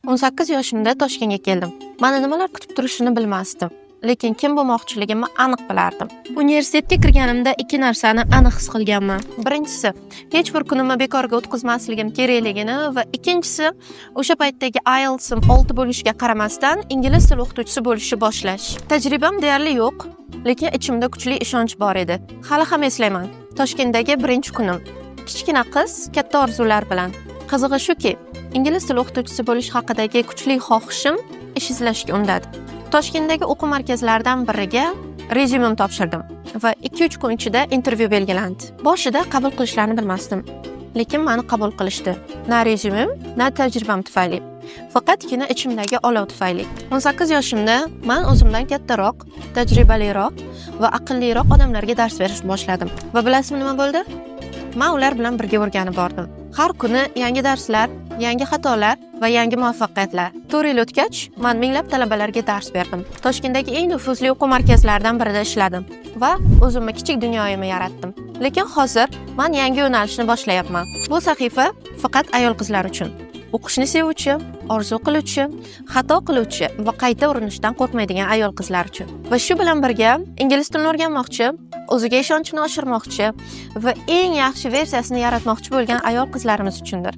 18 yoshimda Toshkentga keldim. Meni nimalar kutib turishini bilmasdim. Lekin kim bo'lmoqchiligimni aniq bilardim. Universitetga kirganimda ikki narsani aniq his qilganman. Birinchisi, hech bir kunimni bekorga o'tkazmasligim kerakligini va ikkinchisi, o'sha paytdagi IELTS'im 6 bo'lishiga qaramasdan ingliz tili o'qituvchisi bo'lishni boshlash. Tajribam deyarli yo'q, lekin ichimda kuchli ishonch bor edi. Hali ham eslayman. Toshkentdagi birinchi kunim. Kichkina qiz, katta orzular bilan. Qizig'i shuki, ingliz tili o'qituvchisi bo'lish haqidagi kuchli xohishim ish izlashga undadi. Toshkentdagi o'quv markazlaridan biriga rezyumim topshirdim va 2-3 kun ichida intervyu belgilandi. Boshida qabul qilishlarini bilmasdim, lekin meni qabul qilishdi. Na rezyumim, na tajribam tufayli, faqatgina ichimdagi olov tufayli. 18 yoshimda men o'zimdan kattaroq, tajribaliroq va aqlliroq odamlarga dars berishni boshladim. Va bilasizmi nima bo'ldi? Men ular bilan birga o'rganib bordim. Har kuni yangi darslar, yangi xatolar va yangi muvaffaqiyatlar. 4 yil o'tgach, men minglab talabalarga dars berdim. Toshkentdagi eng nufuzli o'quv markazlaridan birida ishladim va o'zimni kichik dunyoyimni yaratdim. Lekin hozir men yangi yo'nalishni boshlayapman. Bu sahifa faqat ayol qizlar uchun. O'qishni sevuvchi, orzu qiluvchi, xato qiluvchi va qayta urinishdan qo'rqmaydigan ayol qizlar uchun. Va shu bilan birga ingliz tilini o'rganmoqchi, o'ziga ishonchini oshirmoqchi va eng yaxshi versiyasini yaratmoqchi bo'lgan ayol qizlarimiz uchundir.